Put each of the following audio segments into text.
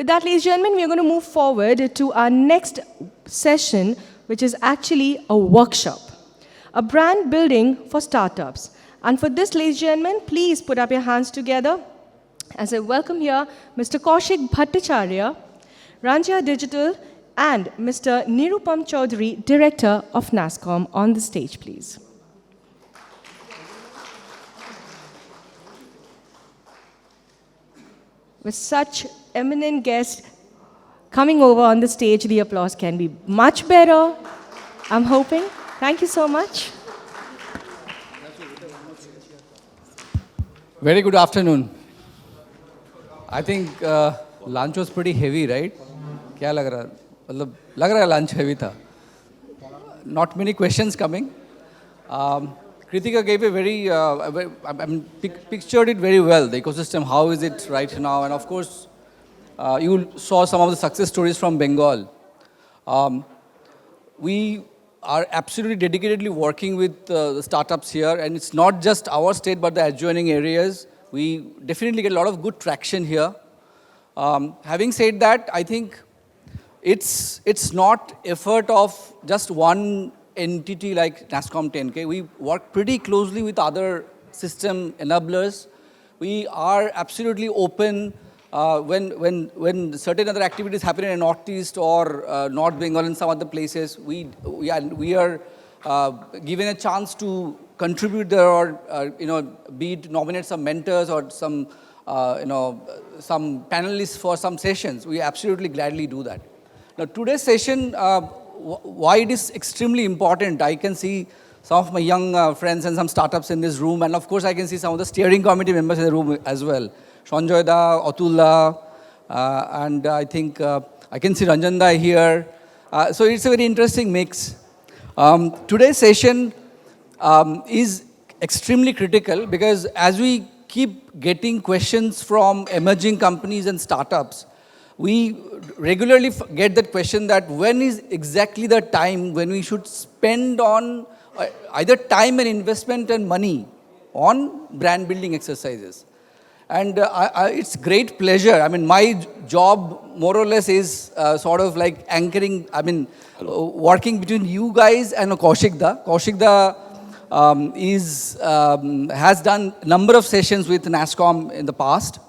With that, ladies and gentlemen, we are going to move forward to our next session, which is actually a workshop, a brand building for startups. And for this, ladies and gentlemen, please put up your hands together as I welcome here Mr. Kaushik Bhattacharya, Ranjia Digital, and Mr. Nirupam Chaudhuri, Director of NASSCOM, on the stage, please. With such eminent guests coming over on the stage, the applause can be much better, I'm hoping. Thank you so much. Very good afternoon. I think lunch was pretty heavy, right? क्या लग रहा? मतलब लग रहा है lunch heavy था. Not many questions coming. Kritika gave a very, pictured it very well, the ecosystem, how is it right now, and of course, you saw some of the success stories from Bengal. We are absolutely dedicatedly working with the startups here, and it's not just our state, but the adjoining areas. We definitely get a lot of good traction here. Having said that, I think it's not effort of just one entity like NASSCOM 10K. We work pretty closely with other system enablers. We are absolutely open when certain other activities happen in Northeast or North Bengal and some other places. We are given a chance to contribute there or be it nominate some mentors or some some panelists for some sessions. We absolutely gladly do that. Now today's session, why it is extremely important, I can see some of my young friends and some startups in this room, and of course I can see some of the steering committee members in the room as well. Sanjoy da, Atul da, and I think I can see Ranjan da here. So it's a very interesting mix. Today's session is extremely critical because as we keep getting questions from emerging companies and startups, we regularly get that question that when is exactly the time when we should spend on either time and investment and money on brand building exercises. And it's great pleasure. I mean, my job more or less is sort of like anchoring, working between you guys and Kaushik da. Kaushik da has done a number of sessions with NASSCOM in the past.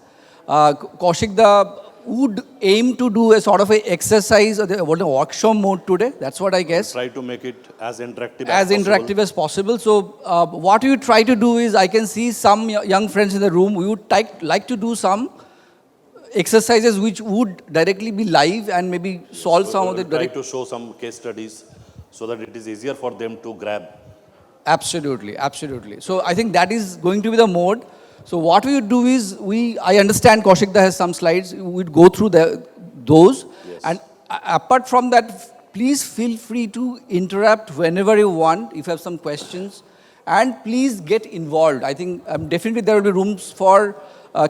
Kaushik da would aim to do a sort of a exercise or a workshop mode today. That's what I guess. Try to make it as interactive as possible. So what we would try to do is, I can see some young friends in the room. We would like to do some exercises which would directly be live and maybe solve some of the direct. Try to show some case studies so that it is easier for them to grab. Absolutely, absolutely. So I think that is going to be the mode. So what we would do is, I understand Kaushik da has some slides, we'd go through those. Yes. And apart from that, please feel free to interrupt whenever you want, if you have some questions. And please get involved. I think definitely there will be rooms for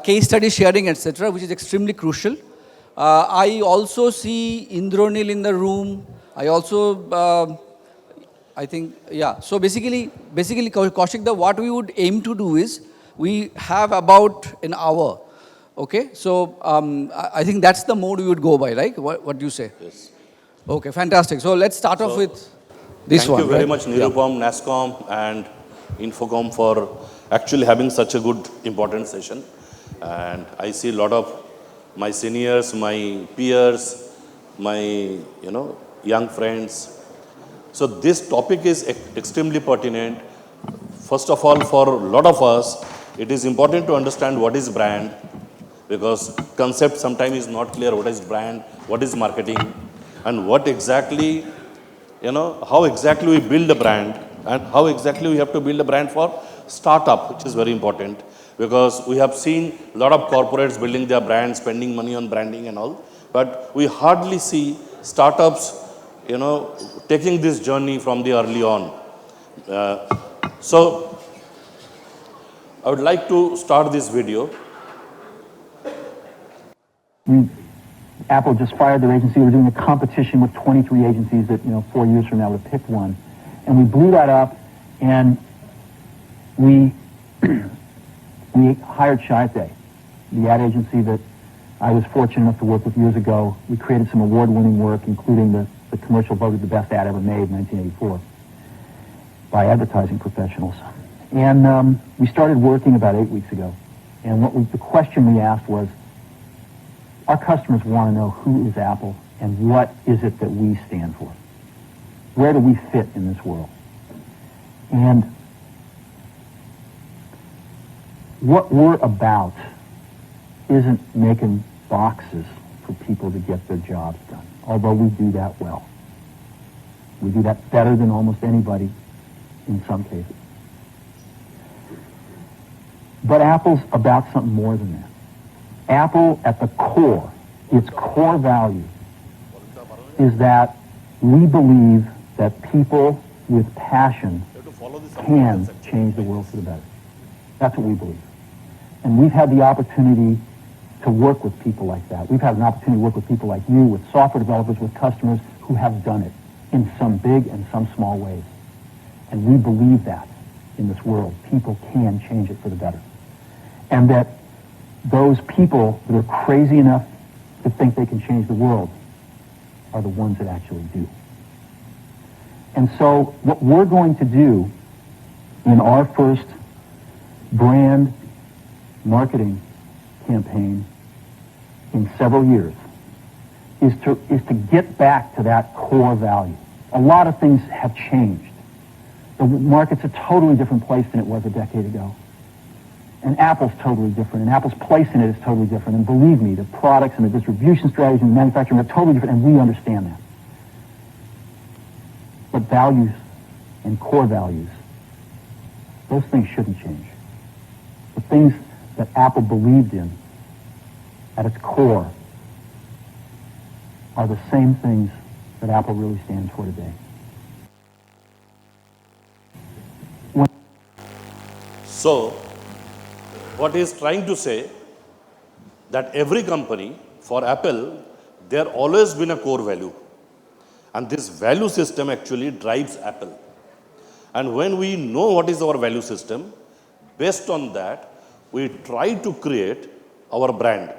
case study sharing, etc., which is extremely crucial. I also see Indronil in the room. I also, I think, yeah. So basically Kaushik da, what we would aim to do is, we have about an hour, okay? So I think that's the mode we would go by, right? What do you say? Yes. Okay, fantastic. So let's start off with this one. Thank you very much, Nirupam, NASSCOM, and Infocom for actually having such a good, important session. And I see a lot of my seniors, my peers, my young friends. So this topic is extremely pertinent. First of all, for a lot of us, it is important to understand what is brand, because concept sometimes is not clear. What is brand, what is marketing, and what exactly, how exactly we build a brand, and how exactly we have to build a brand for startup, which is very important, because we have seen a lot of corporates building their brand, spending money on branding and all, but we hardly see startups, taking this journey from the early on. So I would like to start this video. Apple just fired their agency. We're doing a competition with 23 agencies that, 4 years from now to pick one. And we blew that up, and we hired Shite, the ad agency that I was fortunate enough to work with years ago. We created some award-winning work, including the commercial voted the best ad ever made in 1984 by advertising professionals. And we started working about 8 weeks ago. And the question we asked was, our customers want to know who is Apple and what is it that we stand for? Where do we fit in this world? And what we're about isn't making boxes for people to get their jobs done, although we do that well. We do that better than almost anybody in some cases. But Apple's about something more than that. Apple, at the core, its core value, is that we believe that people with passion can change the world for the better. That's what we believe. And we've had the opportunity to work with people like that. We've had an opportunity to work with people like you, with software developers, with customers who have done it in some big and some small ways. And we believe that in this world, people can change it for the better. And that those people that are crazy enough to think they can change the world are the ones that actually do. And so what we're going to do in our first brand marketing campaign in several years is to get back to that core value. A lot of things have changed. The market's a totally different place than it was a decade ago. And Apple's totally different, and Apple's place in it is totally different. And believe me, the products and the distribution strategies and the manufacturing are totally different, and we understand that. But values and core values, those things shouldn't change. The things that Apple believed in at its core are the same things that Apple really stands for today. So, what he is trying to say, that every company, for Apple, there always been a core value. And this value system actually drives Apple. And when we know what is our value system, based on that, we try to create our brand.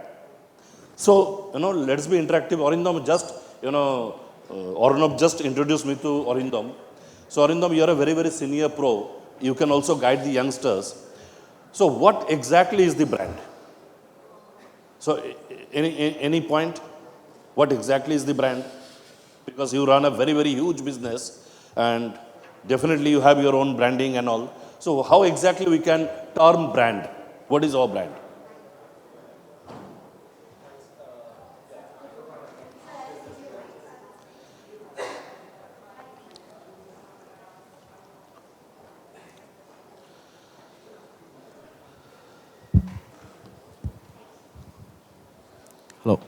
So, let's be interactive. Arindam just, Arnab just introduced me to Arindam. So, Arindam, you are a very, very senior pro. You can also guide the youngsters. So, what exactly is the brand? So, any point? What exactly is the brand? Because you run a very, very huge business and definitely you have your own branding and all. So, how exactly we can term brand? What is our brand? Hello.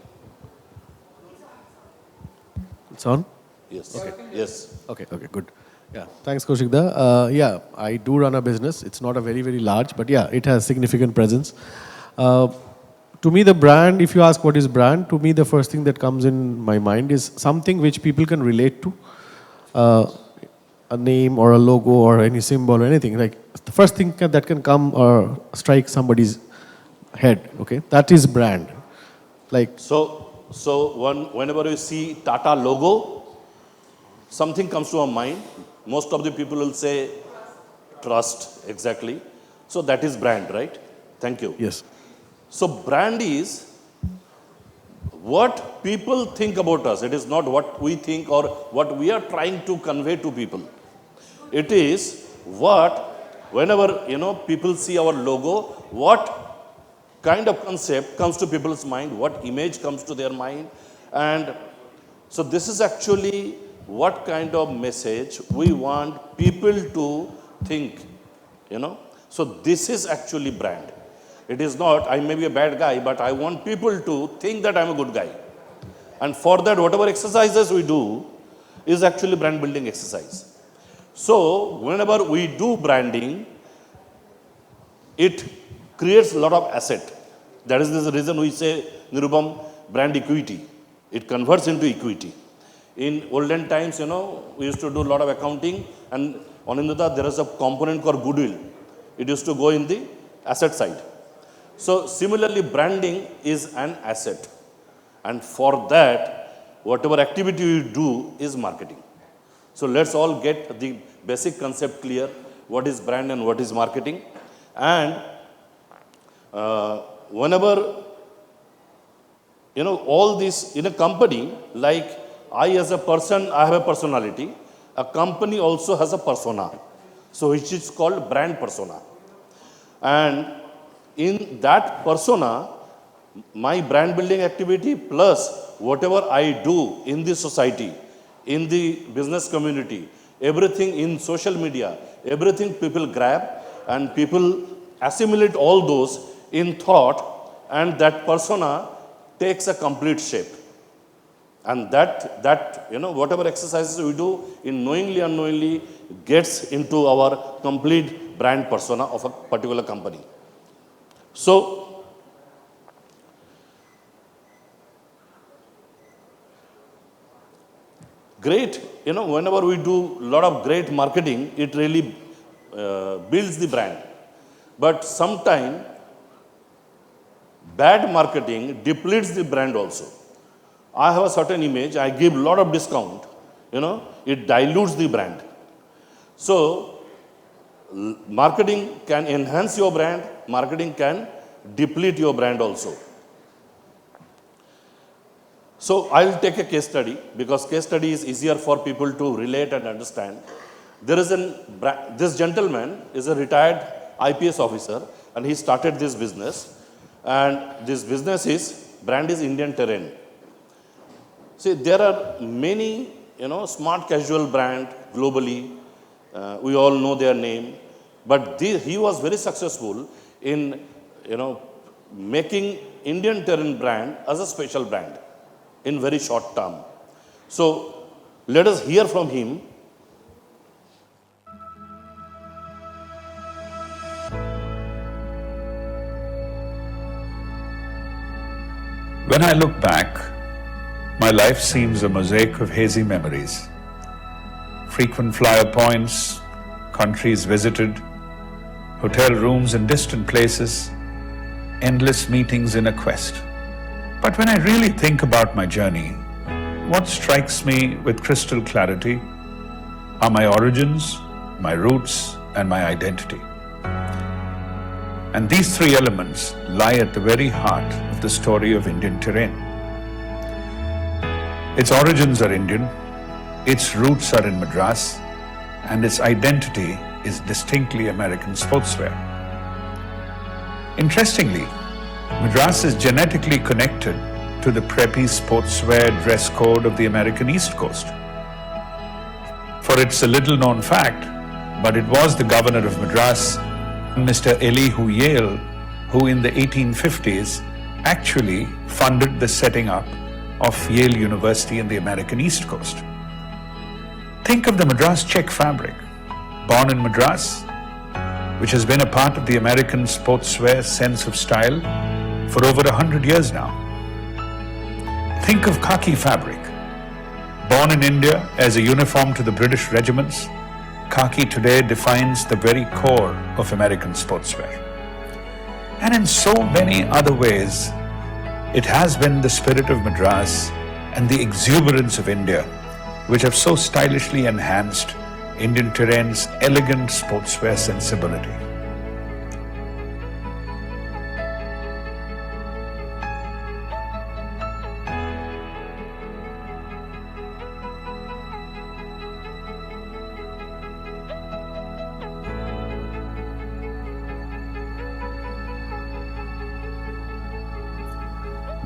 It's on? Yes. Okay. Yes. Okay, good. Yeah, thanks Kaushik. Yeah, I do run a business. It's not a very, very large, but yeah, it has significant presence. To me, the brand, if you ask what is brand, to me the first thing that comes in my mind is something which people can relate to. A name or a logo or any symbol or anything. Like the first thing that can come or strike somebody's head, okay? That is brand. Like whenever you see Tata logo, something comes to our mind. Most of the people will say trust, exactly. So that is brand, right? Thank you. Yes. So brand is what people think about us. It is not what we think or what we are trying to convey to people. It is what, whenever, people see our logo, what kind of concept comes to people's mind, what image comes to their mind. And so this is actually what kind of message we want people to think, So this is actually brand. It is not, I may be a bad guy, but I want people to think that I'm a good guy. And for that, whatever exercises we do is actually brand building exercise. So whenever we do branding, it creates a lot of asset. That is the reason we say, Nirupam, brand equity. It converts into equity. In olden times, we used to do a lot of accounting, and on Anindata, there is a component called goodwill. It used to go in the asset side. So similarly, branding is an asset. And for that, whatever activity you do is marketing. So let's all get the basic concept clear. What is brand and what is marketing? And whenever, all this in a company, like I as a person, I have a personality. A company also has a persona. So which is called brand persona. And in that persona, my brand building activity plus whatever I do in the society, in the business community, everything in social media, everything people grab and people assimilate all those in thought, and that persona takes a complete shape. And that whatever exercises we do in knowingly, unknowingly gets into our complete brand persona of a particular company. So, great, whenever we do a lot of great marketing, it really builds the brand. But sometimes, bad marketing depletes the brand also. I have a certain image, I give a lot of discount, it dilutes the brand. So, marketing can enhance your brand, marketing can deplete your brand also. So, I'll take a case study because case study is easier for people to relate and understand. This gentleman is a retired IPS officer and he started this business, and this brand is Indian Terrain. See, there are many, smart casual brand globally. We all know their name, but he was very successful in, making Indian Terrain brand as a special brand in very short term. So let us hear from him. When I look back, my life seems a mosaic of hazy memories. Frequent flyer points, countries visited, hotel rooms in distant places, endless meetings in a quest. But when I really think about my journey, what strikes me with crystal clarity are my origins, my roots, and my identity. And these three elements lie at the very heart of the story of Indian Terrain. Its origins are Indian, its roots are in Madras, and its identity is distinctly American sportswear. Interestingly, Madras is genetically connected to the preppy sportswear dress code of the American East Coast. For it's a little known fact, but it was the governor of Madras, Mr. Elihu Yale, who in the 1850s actually funded the setting up of Yale University in the American East Coast. Think of the Madras check fabric, born in Madras, which has been a part of the American sportswear sense of style for over 100 years now. Think of khaki fabric, born in India as a uniform to the British regiments. Khaki today defines the very core of American sportswear. And in so many other ways, it has been the spirit of Madras and the exuberance of India which have so stylishly enhanced Indian Terrain's elegant sportswear sensibility.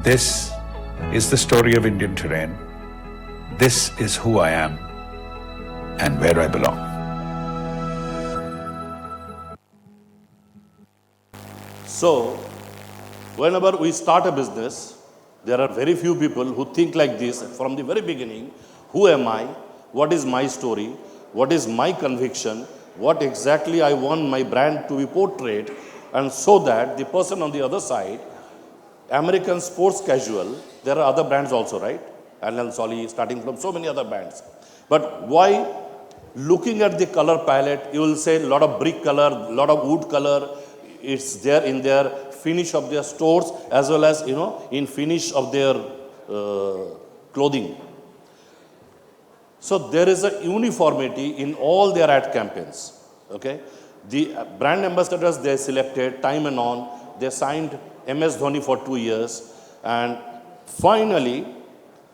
This is the story of Indian Terrain. This is who I am and where I belong. So, whenever we start a business, there are very few people who think like this from the very beginning. Who am I? What is my story? What is my conviction? What exactly I want my brand to be portrayed? And so that the person on the other side, American sports casual, there are other brands also, right? Alan Solly, starting from so many other brands. But why, looking at the color palette, you will say a lot of brick color, a lot of wood color, it's there in their finish of their stores as well as, in finish of their clothing. So there is a uniformity in all their ad campaigns. Okay, the brand ambassadors they selected time and on. They signed MS Dhoni for 2 years, and finally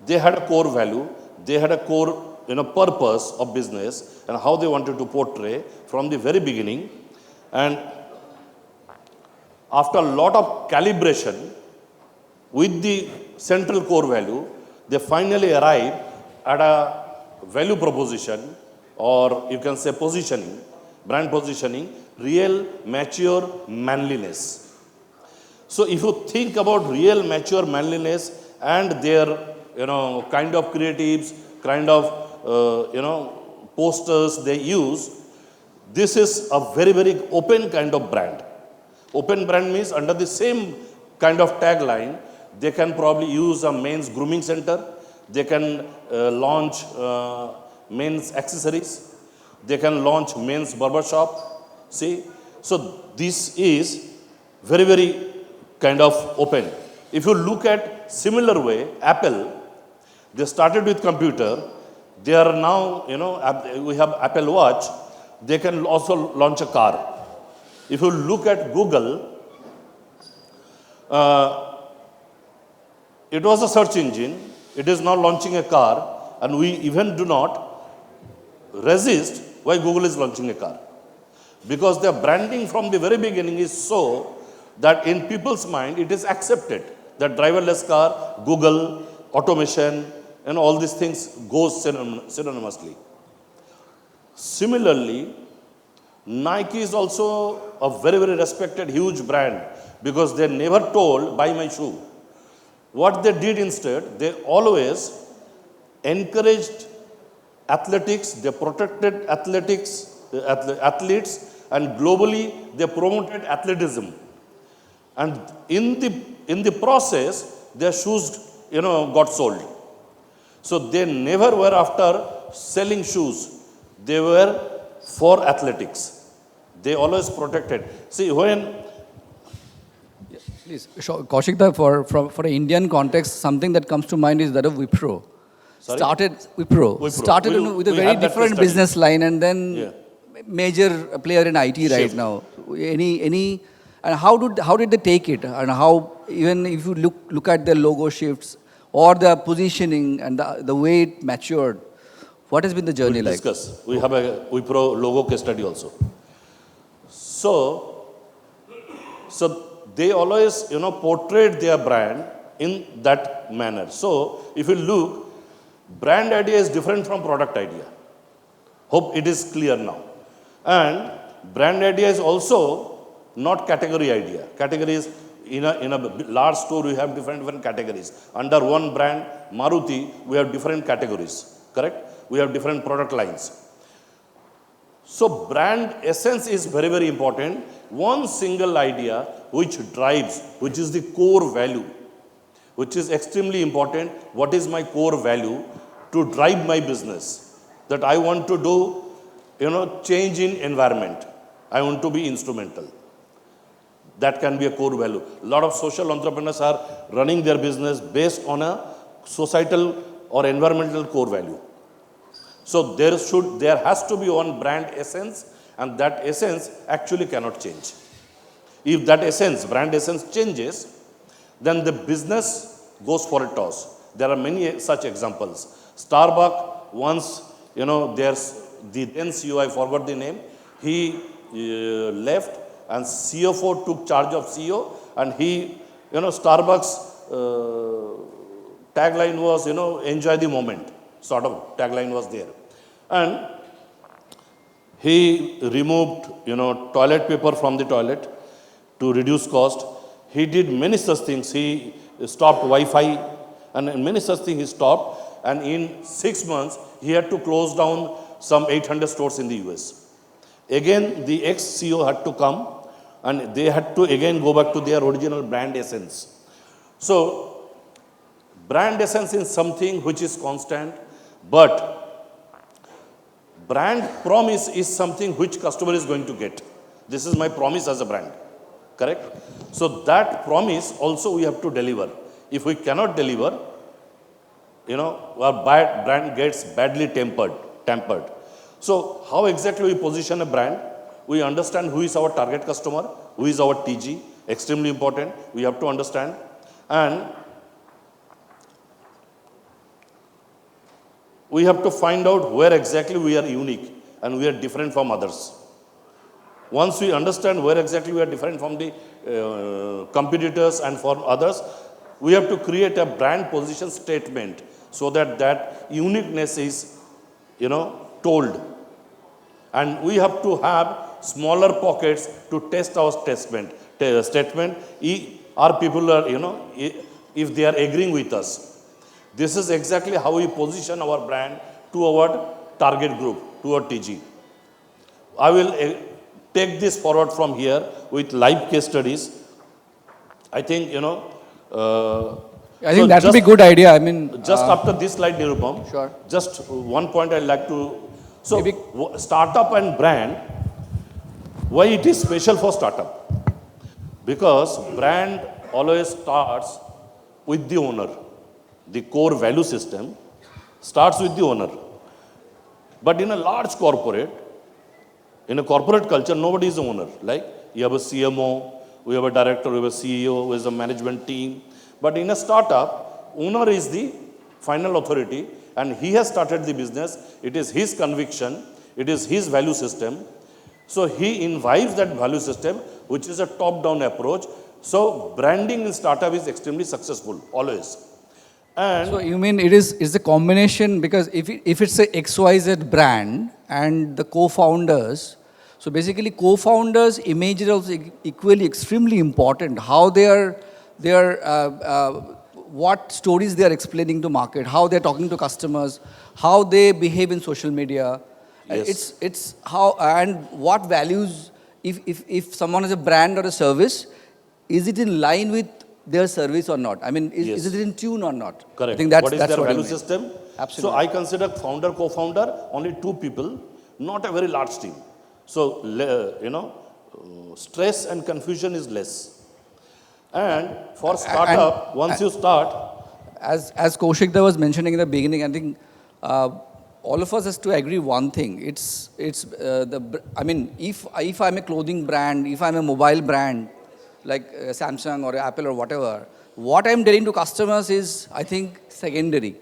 they had a core value. They had a core purpose of business and how they wanted to portray from the very beginning. And after a lot of calibration with the central core value, they finally arrived at a value proposition, or you can say positioning, brand positioning, real mature manliness. So if you think about real mature manliness and their kind of creatives, kind of posters they use, this is a very, very open kind of brand. Open brand means under the same kind of tagline, they can probably use a men's grooming center, they can launch men's accessories, they can launch men's barber shop. See, so this is very, very kind of open. If you look at similar way, Apple, they started with computer. They are now, we have Apple Watch. They can also launch a car. If you look at Google, it was a search engine. It is now launching a car, and we even do not resist why Google is launching a car. Because their branding from the very beginning is so that in people's mind it is accepted that driverless car, Google, automation, and all these things goes synonymously. Similarly, Nike is also a very, very respected, huge brand because they never told, buy my shoe. What they did instead, they always encouraged athletics, they protected athletes, and globally they promoted athleticism. And in the process, their shoes, got sold. So they never were after selling shoes. They were for athletics. They always protected. See, when... Please, Kaushik, for an Indian context, something that comes to mind is that of Wipro. Sorry? Wipro. Started with a very different business line, and then major player in IT right now. And how did they take it? And how, even if you look at their logo shifts or the positioning and the way it matured, what has been the journey like? Discuss. We have a Wipro logo case study also. So they always, portrayed their brand in that manner. So if you look, brand idea is different from product idea. Hope it is clear now. And brand idea is also not category idea. Categories, in a large store, we have different categories. Under one brand, Maruti, we have different categories, correct? We have different product lines. So brand essence is very, very important. One single idea which drives, which is the core value, which is extremely important. What is my core value to drive my business? That I want to do, change in environment. I want to be instrumental. That can be a core value. A lot of social entrepreneurs are running their business based on a societal or environmental core value. So there has to be one brand essence, and that essence actually cannot change. If that essence, brand essence changes, then the business goes for a toss. There are many such examples. Starbucks once, there's the then CEO, I forgot the name, he left and CFO took charge of CEO, and he, Starbucks tagline was, enjoy the moment, sort of tagline was there. And he removed, toilet paper from the toilet to reduce cost. He did many such things. He stopped Wi-Fi and many such things he stopped. And in 6 months, he had to close down some 800 stores in the US. Again, the ex-CEO had to come, and they had to again go back to their original brand essence. So, brand essence is something which is constant, but brand promise is something which customer is going to get. This is my promise as a brand. Correct? So that promise also we have to deliver. If we cannot deliver, our brand gets badly tempered. So how exactly we position a brand? We understand who is our target customer, who is our TG, extremely important. We have to understand. And we have to find out where exactly we are unique and we are different from others. Once we understand where exactly we are different from the competitors and from others, we have to create a brand position statement so that uniqueness is, told. And we have to have smaller pockets to test our statement. Our people are, if they are agreeing with us. This is exactly how we position our brand to our target group, to our TG. I will take this forward from here with live case studies. I think, I think that would be a good idea. I mean, just after this slide, Nirupam, sure. Just one point I'd like to. So, startup and brand, why it is special for startup? Because brand always starts with the owner. The core value system starts with the owner. But in a large corporate, in a corporate culture, nobody is the owner. Like, you have a CMO, we have a director, we have a CEO, we have a management team. But in a startup, owner is the final authority and he has started the business. It is his conviction, it is his value system. So he imbibes that value system, which is a top-down approach. So branding in startup is extremely successful, always. And so you mean it's a combination, because if it's a XYZ brand and the co-founders, so basically co-founders' image is also equally extremely important. How they are what stories they are explaining to market, how they are talking to customers, how they behave in social media. Yes. It's how and what values. If someone has a brand or a service, is it in line with their service or not? I mean, is it in tune or not? Correct. I think that's what is that's their what value I mean. system? Absolutely. So I consider founder, co-founder, only two people, not a very large team. So, stress and confusion is less. And for startup, once you start, as Kaushik was mentioning in the beginning, I think all of us has to agree one thing. I mean, if I'm a clothing brand, if I'm a mobile brand, like Samsung or Apple or whatever, what I'm telling to customers is, I think, secondary.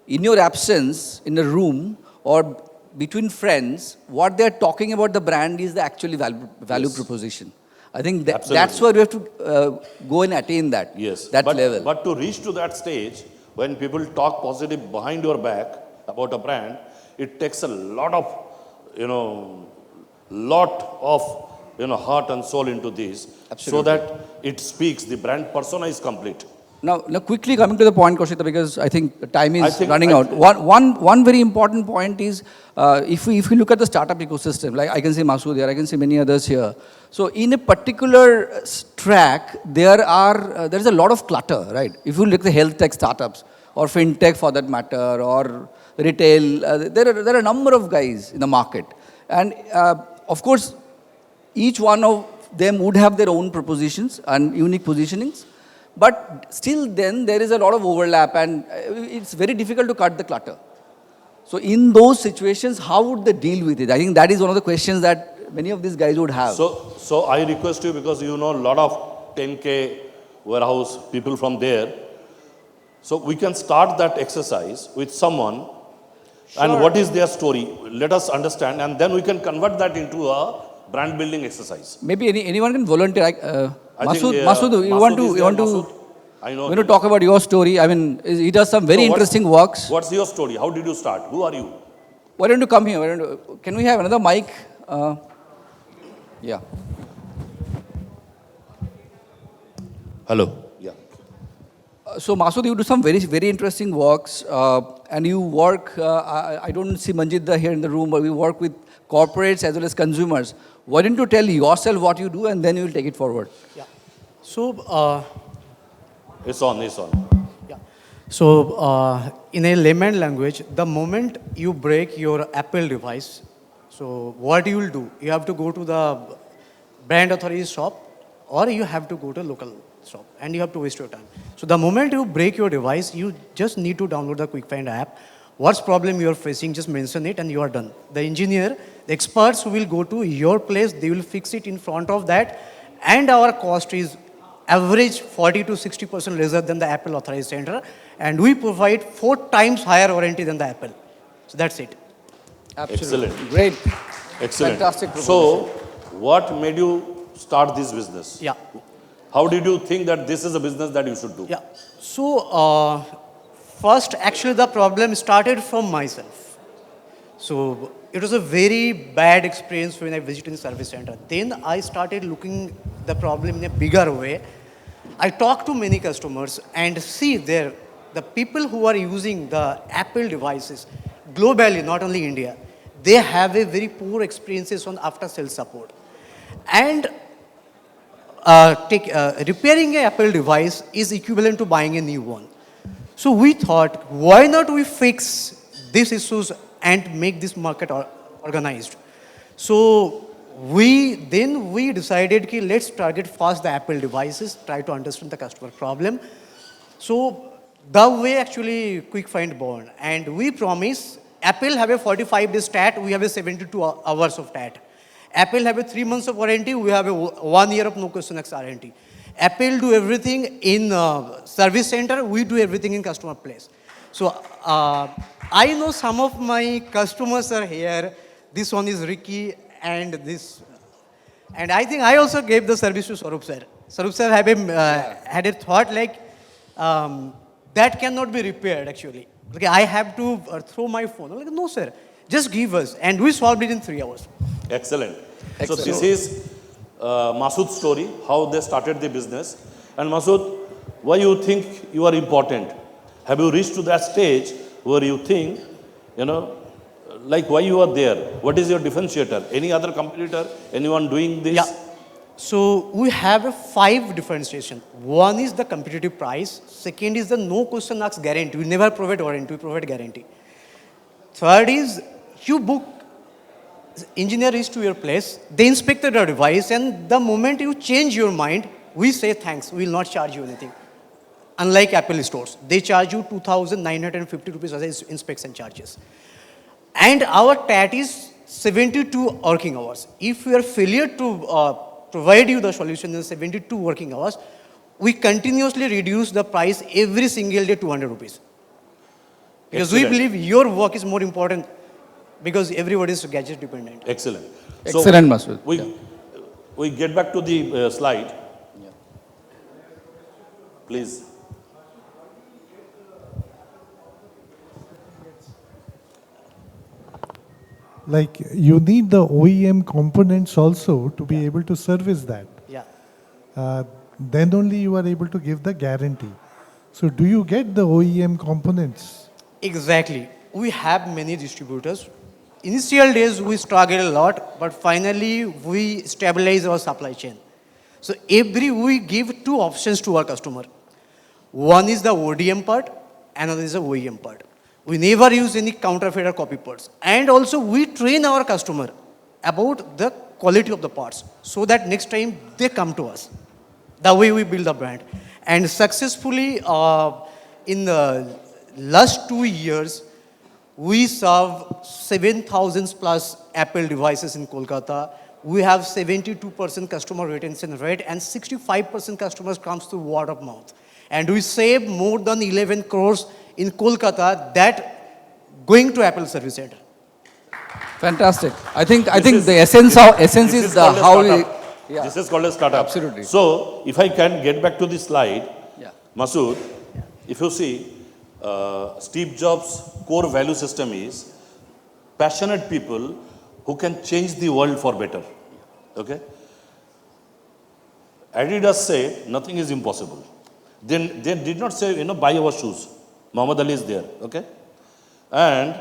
In your absence, in a room or between friends, what they're talking about the brand is the actually value proposition. I think that's where we have to go and attain that, level. But to reach to that stage, when people talk positive behind your back about a brand, it takes a lot of heart and soul into this, so that it speaks, the brand persona is complete. Now quickly coming to the point, Kaushik, because I think the time is running out. One very important point is, if we look at the startup ecosystem, like I can see Masood here, I can see many others here. So in a particular track, there is a lot of clutter, right? If you look at the health tech startups, or fintech for that matter, or retail, there are a number of guys in the market. And of course, each one of them would have their own propositions and unique positionings. But still then, there is a lot of overlap and it's very difficult to cut the clutter. So in those situations, how would they deal with it? I think that is one of the questions that many of these guys would have. So I request you, because a lot of 10K warehouse people from there. So we can start that exercise with someone. Sure. And what is their story? Let us understand, and then we can convert that into a brand building exercise. Maybe anyone can volunteer. Masood, you want to talk about your story? I mean, he does some very interesting works. What's your story? How did you start? Who are you? Why don't you come here? Can we have another mic? Yeah. Hello. Yeah. So Masood, you do some very, very interesting works, and you work, I don't see Manjit here in the room, but we work with corporates as well as consumers. Why don't you tell yourself what you do, and then you will take it forward? Yeah. So, It's on. yeah. So, in a layman language, the moment you break your Apple device, so what you will do? You have to go to the brand authority shop or you have to go to a local shop and you have to waste your time. So the moment you break your device, you just need to download the Quick Find app. What's problem you're facing, just mention it and you are done. The engineer, the experts who will go to your place, they will fix it in front of that, and our cost is average 40 to 60% lesser than the Apple authorized center, and we provide 4 times higher warranty than the Apple. So that's it. Absolutely. Excellent. Great. Excellent. Fantastic So, what made you start this business? Yeah. How did you think that this is a business that you should do? Yeah. So, first, actually, the problem started from myself. So, it was a very bad experience when I visited the service center. Then I started looking the problem in a bigger way. I talked to many customers and see there, the people who are using the Apple devices globally, not only India, they have a very poor experiences on after sales support. And repairing an Apple device is equivalent to buying a new one. So we thought, why not we fix these issues and make this market organized? So we decided that let's target first the Apple devices, try to understand the customer problem. So the way actually Quick Find born, and we promise Apple have a 45-day stat, we have a 72 hours of stat. Apple have a 3 months of warranty, we have a 1 year of no question asked warranty. Apple do everything in service center, we do everything in customer place. So I know some of my customers are here. This one is Ricky and this. And I think I also gave the service to Sarup sir. Sarup sir had a thought like, that cannot be repaired actually. Okay, I have to throw my phone. I'm like, no sir, just give us. And we solved it in 3 hours. Excellent. Excellent. So this is Masood's story, how they started the business. And Masood, why you think you are important? Have you reached to that stage where you think, like why you are there? What is your differentiator? Any other competitor? Anyone doing this? Yeah. So we have 5 differentiation. One is the competitive price. Second is the no question asked guarantee. We never provide warranty, we provide guarantee. Third is you book, engineer is to your place, they inspected your device, and the moment you change your mind, we say thanks, we will not charge you anything. Unlike Apple stores, they charge you 2,950 rupees as inspection charges. And our TAT is 72 working hours. If we are failure to provide you the solution in 72 working hours, we continuously reduce the price every single day 200 rupees. Because Excellent. we believe your work is more important because everybody is gadget dependent. Excellent. Excellent, Masood. We get back to the slide. Yeah. Please. Like you need the OEM components also to be able to service that. Yeah. Then only you are able to give the guarantee. So do you get the OEM components? Exactly. We have many distributors. Initial days we struggled a lot, but finally we stabilize our supply chain. So we give 2 options to our customer. One is the ODM part, another is the OEM part. We never use any counterfeit or copy parts. And also we train our customer about the quality of the parts so that next time they come to us. The way we build the brand. And successfully in the last 2 years, we serve 7,000 plus Apple devices in Kolkata. We have 72% customer retention rate and 65% customers comes through word of mouth. And we save more than 11 crores in Kolkata that going to Apple Service Center. Fantastic. I think the essence is the how we. Yeah. This is called a startup. Absolutely. So, if I can get back to the slide, Yeah. Masood, if you see, Steve Jobs' core value system is passionate people who can change the world for better. Okay? Adidas say nothing is impossible. They did not say, buy our shoes. Muhammad Ali is there. Okay? And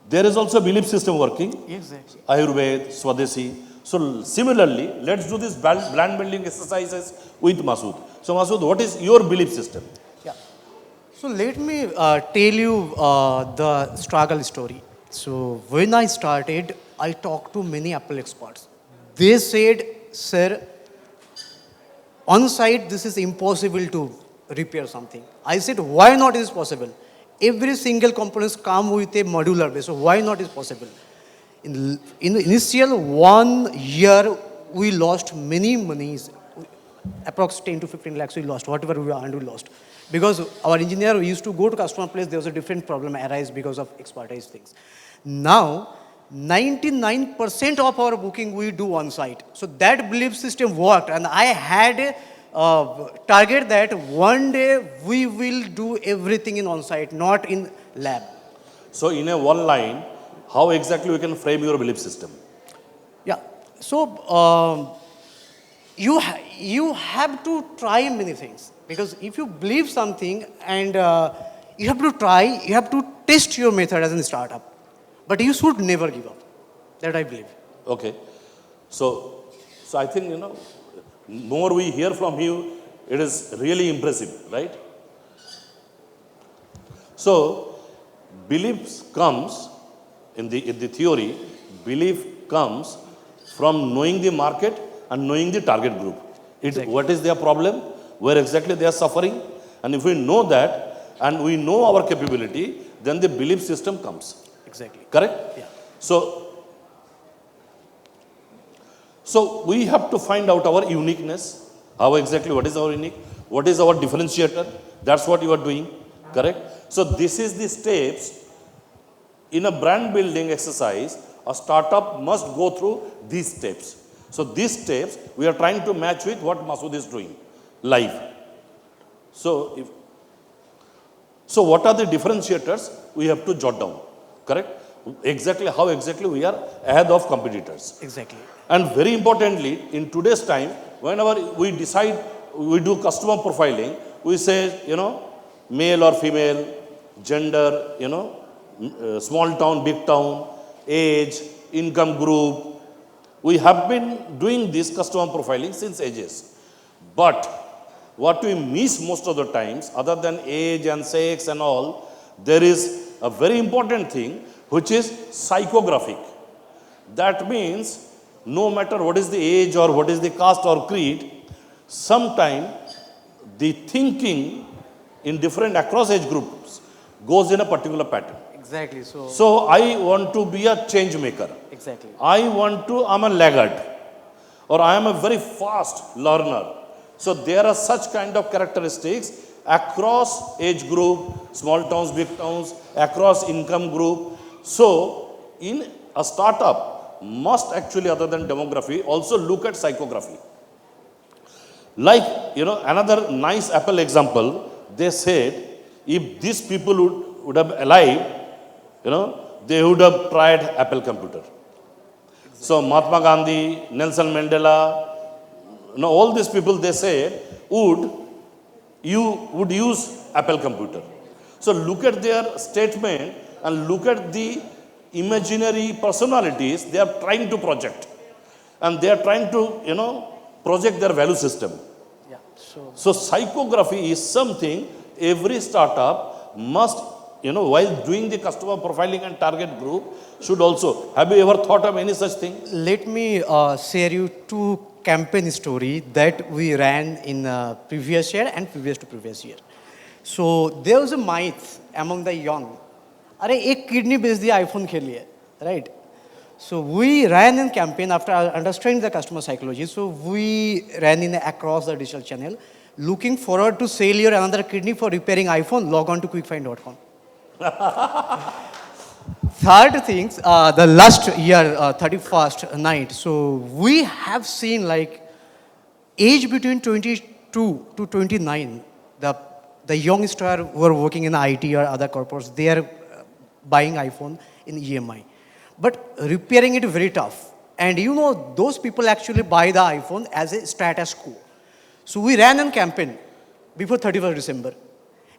there is also a belief system working. Exactly. Ayurveda, Swadeshi. So similarly, let's do this brand building exercises with Masood. So Masood, what is your belief system? Yeah. So let me tell you the struggle story. So when I started, I talked to many Apple experts. They said, sir, on site this is impossible to repair something. I said, why not is possible? Every single components come with a modular base, so why not is possible? In the initial 1 year, we lost many monies, approx 10 to 15 lakhs we lost, whatever we earned, we lost. Because our engineer used to go to customer place, there was a different problem arise because of expertise things. Now, 99% of our booking we do on site. So that belief system worked, and I had a target that one day we will do everything in on site, not in lab. So in a one line, how exactly we can frame your belief system? Yeah. So you have to try many things, because if you believe something and you have to try, you have to test your method as a startup. But you should never give up. That I believe. Okay. So I think, more we hear from you, it is really impressive, right? So beliefs comes, in the theory, belief comes from knowing the market and knowing the target group. Exactly. What is their problem, where exactly they are suffering, and if we know that and we know our capability, then the belief system comes. Exactly. Correct? Yeah. So we have to find out our uniqueness. How exactly, what is our unique? What is our differentiator? That's what you are doing. Correct? So this is the steps. In a brand building exercise, a startup must go through these steps. So these steps, we are trying to match with what Masood is doing live. So what are the differentiators we have to jot down? Correct? Exactly how exactly we are ahead of competitors. Exactly. And very importantly, in today's time, whenever we decide, we do customer profiling, we say, male or female, gender, small town, big town, age, income group. We have been doing this customer profiling since ages. But what we miss most of the times, other than age and sex and all, there is a very important thing, which is psychographic. That means no matter what is the age or what is the caste or creed, sometime the thinking in different across age groups goes in a particular pattern. Exactly. So I want to be a change maker. Exactly. I'm a laggard, or I am a very fast learner. So there are such kind of characteristics across age group, small towns, big towns, across income group. So in a startup must actually, other than demography, also look at psychography. Like, another nice Apple example, they said, if these people would have alive, they would have tried Apple computer. So Mahatma Gandhi, Nelson Mandela, all these people, they said, you would use Apple computer. So look at their statement and look at the imaginary personalities they are trying to project. And they are trying to, project their value system. Yeah. So psychography is something every startup must, while doing the customer profiling and target group, should also. Have you ever thought of any such thing? Let me share you two campaign story that we ran in previous year and previous to previous year. So there was a myth among the young. अरे एक kidney बेच दिया iPhone के लिए, right? So we ran in campaign after understanding the customer psychology. So we ran in across the digital channel, looking forward to sell your another kidney for repairing iPhone. Log on to quickfind.com. Third things, the last year, 31st night. So we have seen like age between 22 to 29. The youngsters who are working in IT or other corporates, they are buying iPhone in EMI. But repairing it very tough. And those people actually buy the iPhone as a status quo. So we ran a campaign before 31st December.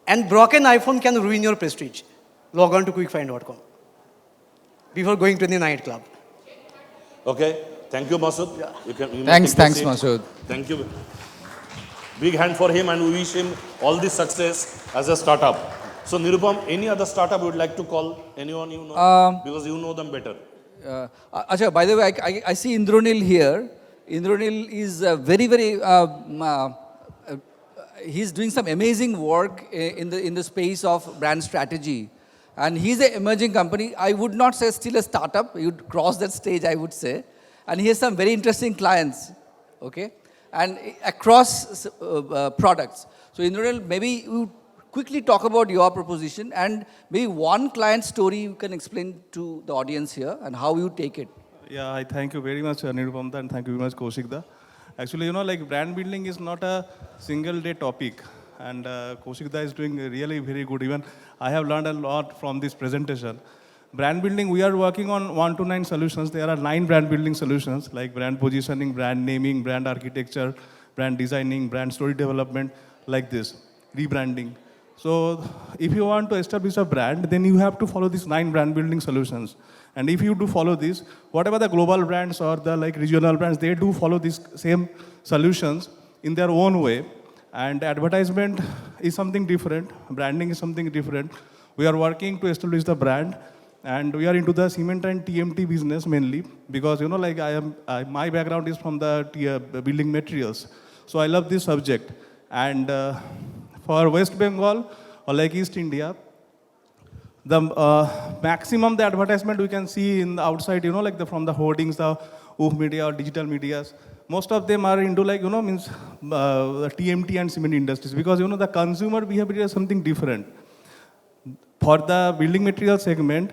And broken iPhone can ruin your prestige. Log on to quickfind.com before going to the nightclub. Okay. Thank you, Masood. Yeah. Thanks, Masood. Thank you. Big hand for him, and we wish him all the success as a startup. So Nirupam, any other startup you would like to call? Anyone you know? Because you know them better. Acha, by the way, I see Indranil here. Indranil is he's doing some amazing work in the space of brand strategy. And he's an emerging company. I would not say still a startup. You'd cross that stage, I would say. And he has some very interesting clients, okay? And across products. So Indranil, maybe you quickly talk about your proposition and maybe one client story you can explain to the audience here and how you take it. Yeah, I thank you very much, Nirupam, and thank you very much, Kaushik. Actually, like brand building is not a single day topic. And Kaushik is doing really very good. Even I have learned a lot from this presentation. Brand building, we are working on 1 to 9 solutions. There are 9 brand building solutions like brand positioning, brand naming, brand architecture, brand designing, brand story development, like this, rebranding. So if you want to establish a brand, then you have to follow these 9 brand building solutions. And if you do follow this, whatever the global brands or the regional brands, they do follow these same solutions in their own way. And advertisement is something different. Branding is something different. We are working to establish the brand. And we are into the cement and TMT business mainly. Because, my background is from the building materials. So I love this subject. And for West Bengal or like East India, the maximum the advertisement we can see in the outside, from the hoardings, the OOF media or digital medias, most of them are into the TMT and cement industries because, the consumer behavior is something different. For the building material segment,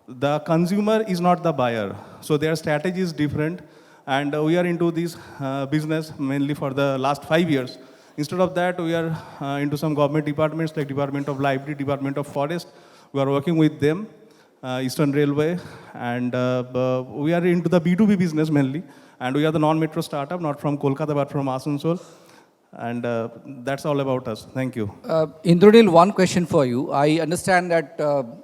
the consumer is not the buyer. So their strategy is different. And we are into this business mainly for the last 5 years. Instead of that, we are into some government departments like Department of Library, Department of Forest. We are working with them, Eastern Railway, and we are into the B2B business mainly. And we are the non-metro startup, not from Kolkata, but from Asansol. And that's all about us. Thank you. Indranil, one question for you. I understand that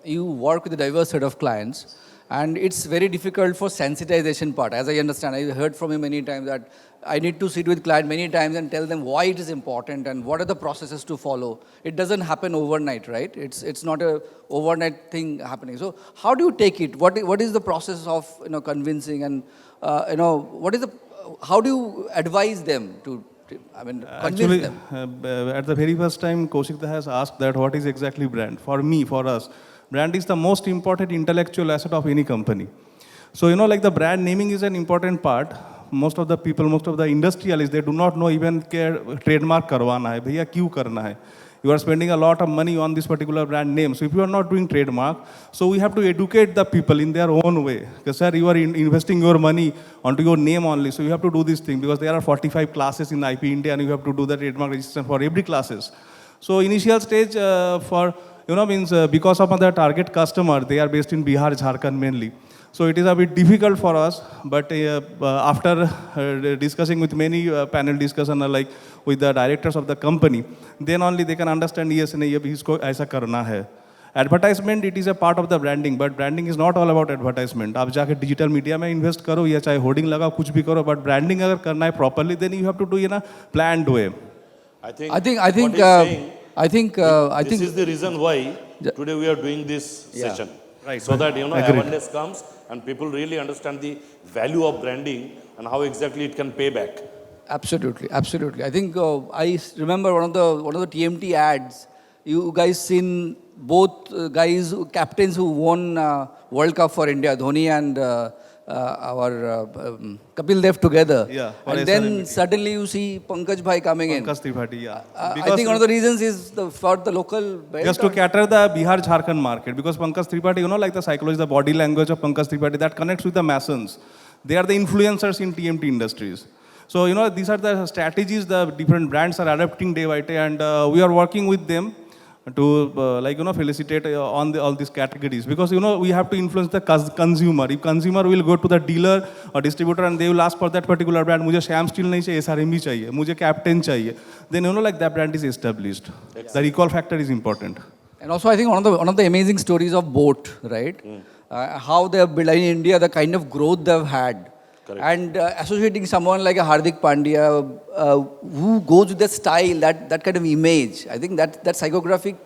you work with a diverse set of clients. And it's very difficult for sensitization part. As I understand, I heard from you many times that I need to sit with client many times and tell them why it is important and what are the processes to follow. It doesn't happen overnight, right? It's not a overnight thing happening. So how do you take it? What is the process of convincing and how do you advise them to convince Actually, them? At the very first time, Kaushik has asked that what is exactly brand? For me, for us, brand is the most important intellectual asset of any company. So, the brand naming is an important part. Most of the people, most of the industrialists, they do not know even care trademark karwana hai, bhaiya kyun karna hai. You are spending a lot of money on this particular brand name. So if you are not doing trademark, so we have to educate the people in their own way. Because sir, you are investing your money onto your name only. So you have to do this thing because there are 45 classes in IP India and you have to do the trademark registration for every classes. So initial stage because of the target customer, they are based in Bihar, Jharkhand mainly. So it is a bit difficult for us, but after discussing with many panel discussion like with the directors of the company, then only they can understand, yes, isko aisa karna hai. Advertisement, it is a part of the branding, but branding is not all about advertisement. आप जाके digital media में invest करो या चाहे hoarding लगाओ कुछ भी करो, but branding अगर करना है properly, then you have to do in a planned way. I think this is the reason why today we are doing this session. Right. So that awareness comes and people really understand the value of branding and how exactly it can pay back. Absolutely, absolutely. I think I remember one of the TMT ads. You guys seen both guys, captains who won World Cup for India, Dhoni and our Kapil Dev together. Yeah. And then suddenly you see Pankaj Bhai coming in. Pankaj Tripathi, yeah. I think one of the reasons is for the local... Just to cater the Bihar-Jharkhand market. Because Pankaj Tripathi, like the psychology, the body language of Pankaj Tripathi, that connects with the Masons. They are the influencers in TMT industries. So, these are the strategies the different brands are adapting day by day. And we are working with them to felicitate on all these categories because we have to influence the consumer. If consumer will go to the dealer or distributor and they will ask for that particular brand, मुझे Sham Steel नहीं चाहिए, SRM भी चाहिए, मुझे Captain चाहिए, then that brand is established. Exactly. The recall factor is important. And also I think one of the amazing stories of boat, right? How they have built in India, the kind of growth they've had. Correct. And associating someone like a Hardik Pandya who goes with that style, that kind of image, I think that psychographic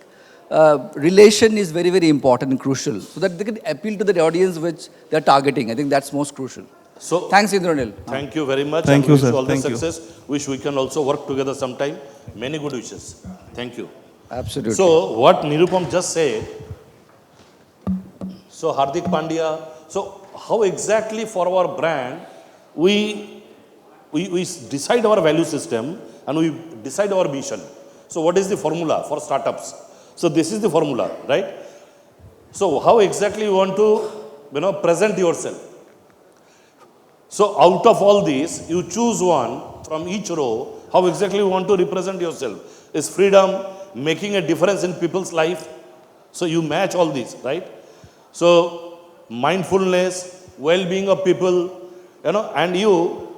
relation is very, very important and crucial, so that they can appeal to the audience which they're targeting. I think that's most crucial. So Thanks, Indranil. thank you very much. Thank and you, wish sir. all the Thank you. success. Wish we can also work together sometime. Many good wishes. Thank you. Absolutely. So what Nirupam just said, so Hardik Pandya, so how exactly for our brand, we decide our value system and we decide our mission. So what is the formula for startups? So this is the formula, right? So how exactly you want to, present yourself? So out of all these, you choose one from each row, how exactly you want to represent yourself. Is freedom, making a difference in people's life? So you match all these, right? So mindfulness, well-being of people, and you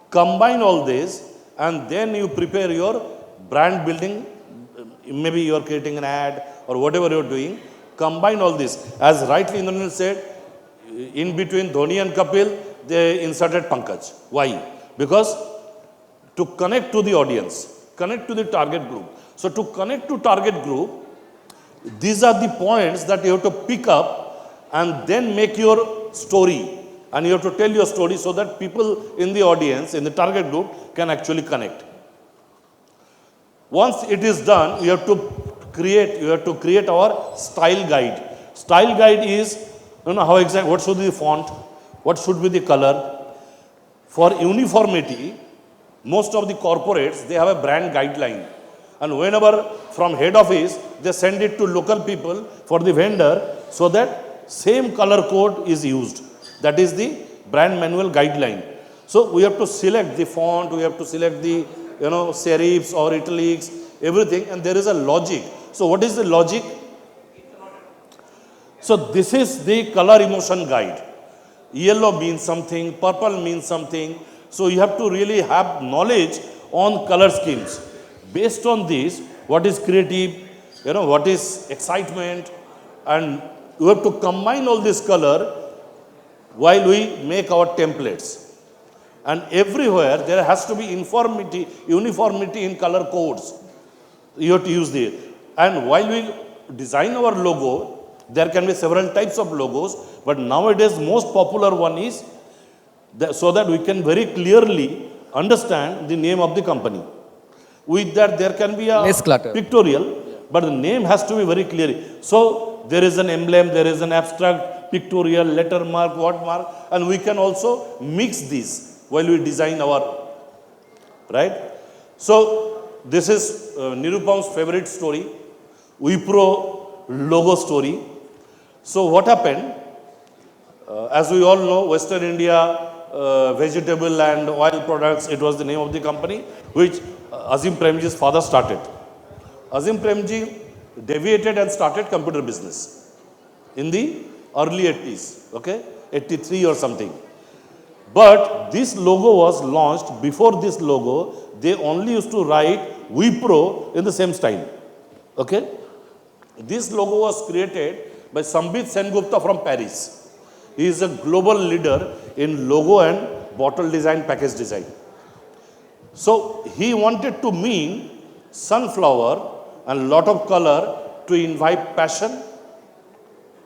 combine all this and then you prepare your brand building. Maybe you are creating an ad or whatever you are doing. Combine all this. As rightly Indranil said, in between Dhoni and Kapil, they inserted Pankaj. Why? Because to connect to the audience, connect to the target group. So to connect to target group, these are the points that you have to pick up and then make your story. And you have to tell your story so that people in the audience, in the target group, can actually connect. Once it is done, you have to create our style guide. Style guide is, how exactly, what should be the font, what should be the color. For uniformity, most of the corporates, they have a brand guideline. And whenever from head office, they send it to local people for the vendor so that same color code is used. That is the brand manual guideline. So we have to select the font, we have to select the serifs or italics, everything, and there is a logic. So what is the logic? So this is the color emotion guide. Yellow means something, purple means something. So you have to really have knowledge on color schemes. Based on this, what is creative, what is excitement, and you have to combine all this color while we make our templates. And everywhere there has to be uniformity in color codes. You have to use this. And while we design our logo, there can be several types of logos, but nowadays most popular one is so that we can very clearly understand the name of the company. With that, there can be a Less clutter. pictorial, but the name has to be very clear. So there is an emblem, there is an abstract, pictorial, letter mark, word mark, and we can also mix these while we design our, right? So this is Nirupam's favorite story, Wipro logo story. So what happened? As we all know, Western India, vegetable and oil products, it was the name of the company, which Azim Premji's father started. Azim Premji deviated and started computer business in the early 80s, okay, 83 or something. But this logo was launched. Before this logo, they only used to write Wipro in the same style, okay. This logo was created by Sambit Sengupta from Paris. He is a global leader in logo and bottle design, package design. So he wanted to mean sunflower and lot of color to invite passion,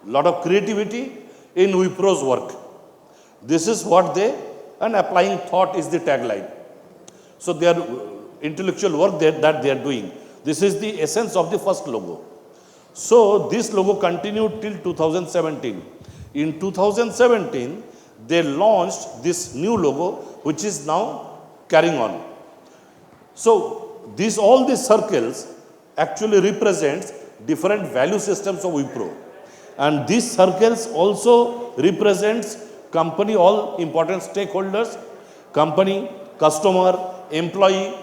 lot of creativity in Wipro's work. This is what and applying thought is the tagline. So their intellectual work that they are doing. This is the essence of the first logo. So this logo continued till 2017. In 2017, they launched this new logo, which is now carrying on. So all these circles actually represents different value systems of Wipro. And these circles also represents company, all important stakeholders, company, customer, employee,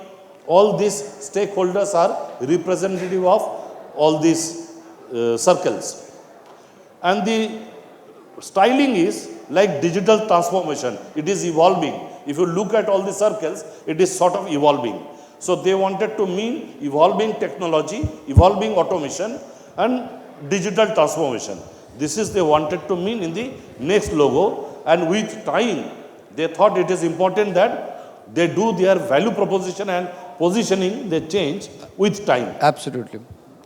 all these stakeholders are representative of all these circles. And the styling is like digital transformation. It is evolving. If you look at all the circles, it is sort of evolving. So they wanted to mean evolving technology, evolving automation, and digital transformation. This is they wanted to mean in the next logo. And with time, they thought it is important that they do their value proposition and positioning, they change with time. Absolutely.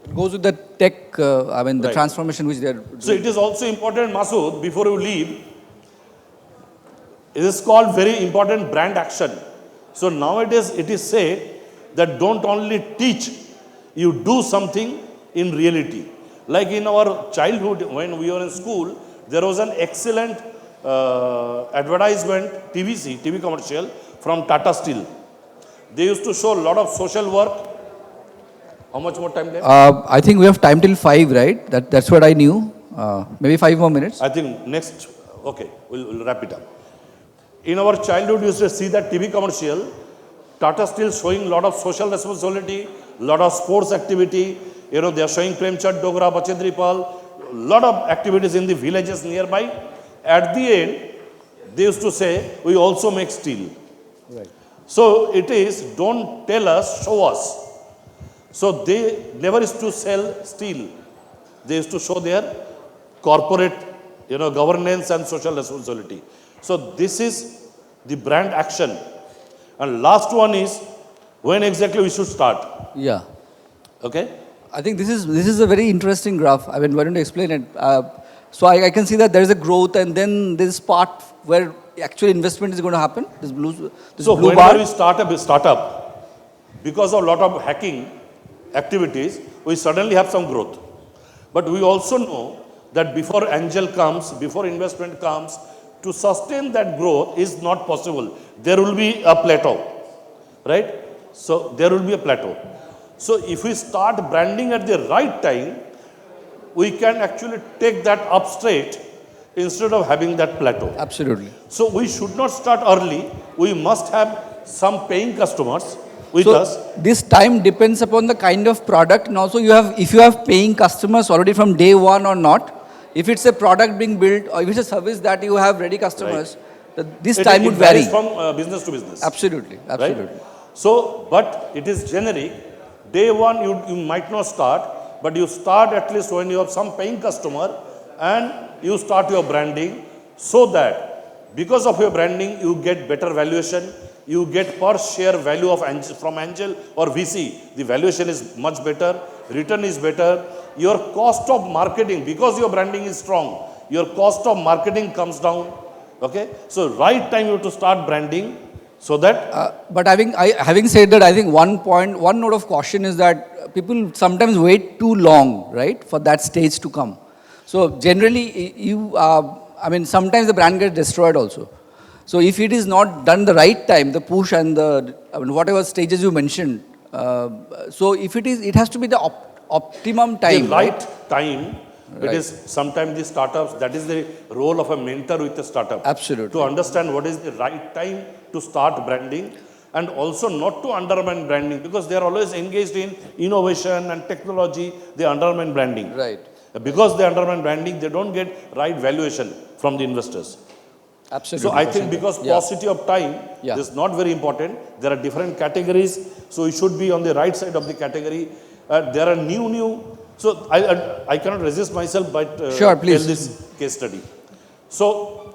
It goes with the tech, the Right. transformation which they are doing. So it is also important, Masood, before you leave, it is called very important brand action. So nowadays it is said that don't only teach, you do something in reality. Like in our childhood, when we were in school, there was an excellent advertisement, TV commercial from Tata Steel. They used to show a lot of social work. How much more time left? I think we have time till 5, right? That's what I knew. Maybe 5 more minutes. I think next, okay, we'll wrap it up. In our childhood, we used to see that TV commercial, Tata Steel showing a lot of social responsibility, lot of sports activity. They are showing Premchand Dogra, Bachedri Pal, lot of activities in the villages nearby. At the end, they used to say, we also make steel. Right. So it is, don't tell us, show us. So they never used to sell steel. They used to show their corporate, governance and social responsibility. So this is the brand action. And last one is, when exactly we should start. Yeah. Okay? I think this is a very interesting graph. why don't you explain it? So I can see that there is a growth and then this part where actual investment is going to happen. This blue Whenever bar. we start a startup, because of a lot of hacking activities, we suddenly have some growth. But we also know that before angel comes, before investment comes, to sustain that growth is not possible. There will be a plateau, right? So there will be a plateau. So if we start branding at the right time, we can actually take that up straight instead of having that plateau. Absolutely. So we should not start early. We must have some paying customers with us. This time depends upon the kind of product, and also if you have paying customers already from day one or not. If it's a product being built or if it's a service that you have ready customers, this time would vary. It varies from business to business. Absolutely. Right? So, but it is generic. Day one, you might not start, but you start at least when you have some paying customer and you start your branding so that because of your branding, you get better valuation, you get per share value of from angel or VC. The valuation is much better, return is better. Your cost of marketing, because your branding is strong, your cost of marketing comes down. Okay? So, right time you have to start branding so that... but having said that, I think one note of caution is that people sometimes wait too long, right, for that stage to come. So, generally, sometimes the brand gets destroyed also. So, if it is not done the right time, the push and whatever stages you mentioned, so if it has to be the optimum time. The right time, it is sometimes the startups, that is the role of a mentor with a startup. Absolutely. To understand what is the right time to start branding and also not to undermine branding because they are always engaged in innovation and technology, they undermine branding. Right. Because they undermine branding, they don't get right valuation from the investors. Absolutely. So I think because paucity of time is not very important, there are different categories, so you should be on the right side of the category. There are new. So I cannot resist myself but sure, please. tell this case study. So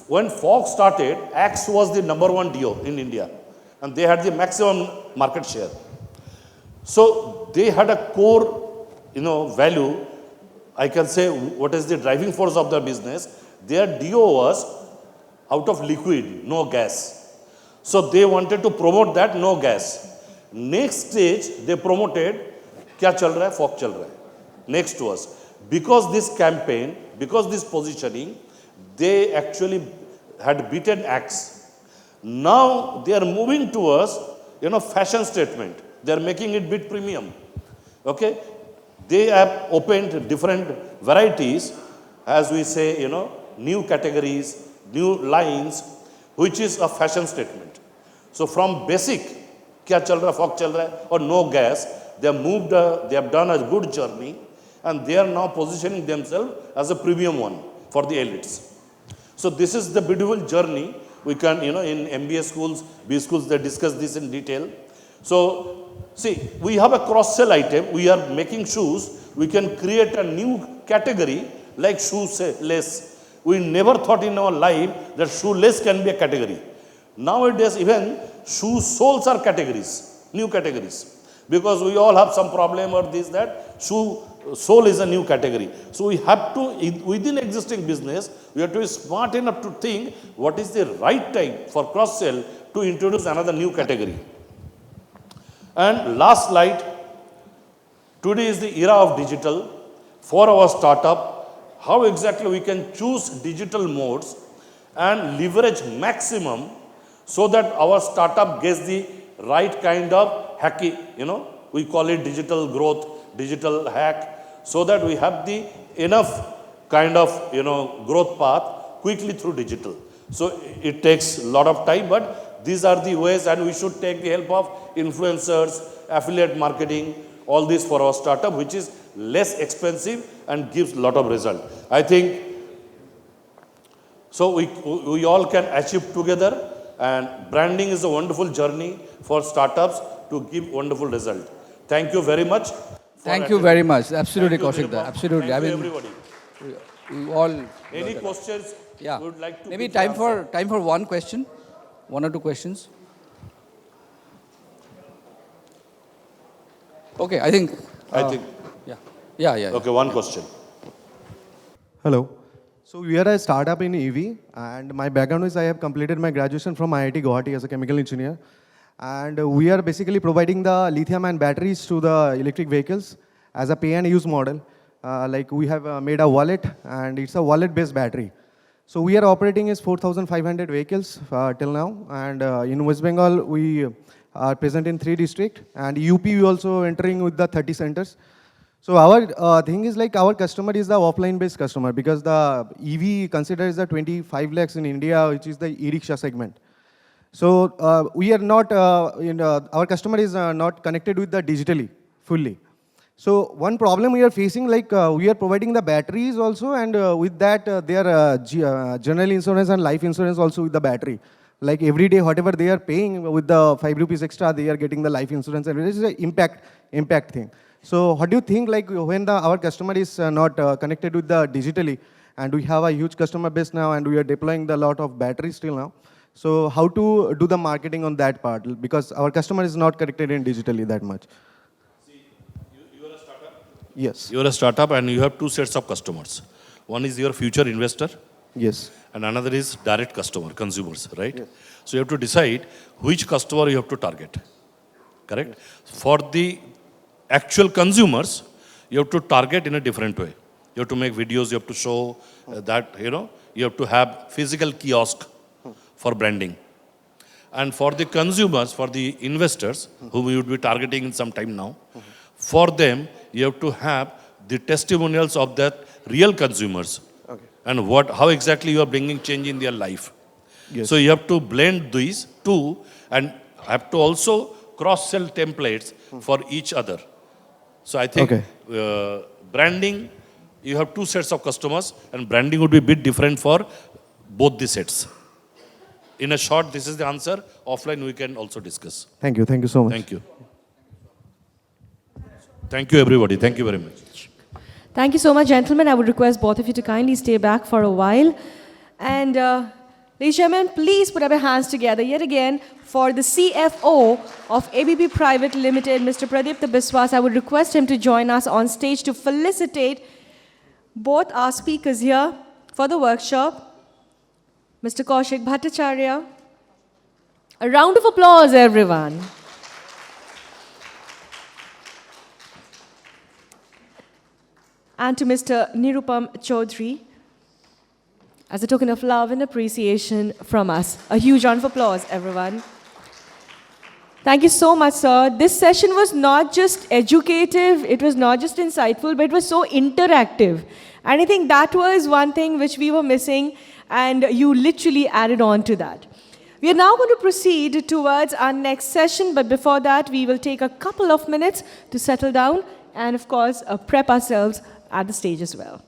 when Fox started, Axe was the #1 Dio in India and they had the maximum market share. So they had a core, value. I can say what is the driving force of their business. Their Dio was out of liquid, no gas. So they wanted to promote that, no gas. Next stage, they promoted क्या चल रहा है, fog चल रहा है. Next was, because this campaign, because this positioning, they actually had beaten Axe. Now they are moving towards, fashion statement. They are making it bit premium. Okay? They have opened different varieties, as we say, new categories, new lines, which is a fashion statement. So from basic, क्या चल रहा है, fog चल रहा है, or no gas, they have done a good journey and they are now positioning themselves as a premium one for the elites. So this is the beautiful journey. We can, in MBA schools, B schools, they discuss this in detail. So, see, we have a cross-sell item. We are making shoes. We can create a new category like shoeless. We never thought in our life that shoeless can be a category. Nowadays, even shoe soles are categories, new categories. because we all have some problem or this, that. Sole is a new category. So we have to, within existing business, we have to be smart enough to think what is the right time for cross-sell to introduce another new category. And last slide, today is the era of digital. For our startup, how exactly we can choose digital modes and leverage maximum so that our startup gets the right kind of hacky, we call it digital growth, digital hack, so that we have the enough kind of, growth path quickly through digital. So it takes a lot of time, but these are the ways, and we should take the help of influencers, affiliate marketing, all this for our startup, which is less expensive and gives a lot of result. I think, so we all can achieve together, and branding is a wonderful journey for startups to give wonderful result. Thank you very much. Thank you very much. Absolutely, Kaushik. Nirupam. Absolutely. Thank you, everybody. We all. Any questions? Yeah. Would like to Maybe give time answer? for one question, one or two questions. Okay, I think. Yeah. Okay, one question. Hello. So we are a startup in EV, and my background is I have completed my graduation from IIT Guwahati as a chemical engineer. And we are basically providing the lithium-ion batteries to the electric vehicles as a pay-and-use model. Like we have made a wallet, and it's a wallet-based battery. So we are operating as 4,500 vehicles till now. And in West Bengal, we are present in 3 districts. And UP, we also entering with the 30 centers. So our thing is like our customer is the offline-based customer, because the EV considers the 25 lakhs in India, which is the e-rickshaw segment. So we are not, our customer is not connected with the digitally, fully. So one problem we are facing, like we are providing the batteries also, and with that their general insurance and life insurance also with the battery. Like every day, whatever they are paying with the 5 rupees extra, they are getting the life insurance, and it is an impact thing. So what do you think, like when our customer is not connected with the digitally, and we have a huge customer base now, and we are deploying the lot of batteries till now. So how to do the marketing on that part? Because our customer is not connected in digitally that much. See, you are a startup? Yes. You are a startup and you have 2 sets of customers. One is your future investor. Yes. And another is direct customer, consumers, right? Yes. So you have to decide which customer you have to target, correct? Yes. For the actual consumers, you have to target in a different way. You have to make videos, you have to show that, you have to have physical kiosk for branding. And for the consumers, for the investors, whom you would be targeting in some time now, for them, you have to have the testimonials of that real consumers. Okay. And how exactly you are bringing change in their life. Yes. So you have to blend these two, and have to also cross-sell templates for each other. So I think branding, you have 2 sets of customers, and branding would be a bit different for both the sets. In a short, this is the answer. Offline, we can also discuss. Thank you. Thank you so much. Thank you. Thank you, everybody. Thank you very much. Thank you so much, gentlemen. I would request both of you to kindly stay back for a while. And ladies and gentlemen, please put up your hands together yet again for the CFO of ABB Private Limited, Mr. Pradeep Biswas. I would request him to join us on stage to felicitate both our speakers here for the workshop. Mr. Kaushik Bhattacharya. A round of applause, everyone. And to Mr. Nirupam Chaudhuri, as a token of love and appreciation from us. A huge round of applause, everyone. Thank you so much, sir. This session was not just educative, it was not just insightful, but it was so interactive. And I think that was one thing which we were missing, and you literally added on to that. We are now going to proceed towards our next session, but before that, we will take a couple of minutes to settle down and, of course, prep ourselves at the stage as well.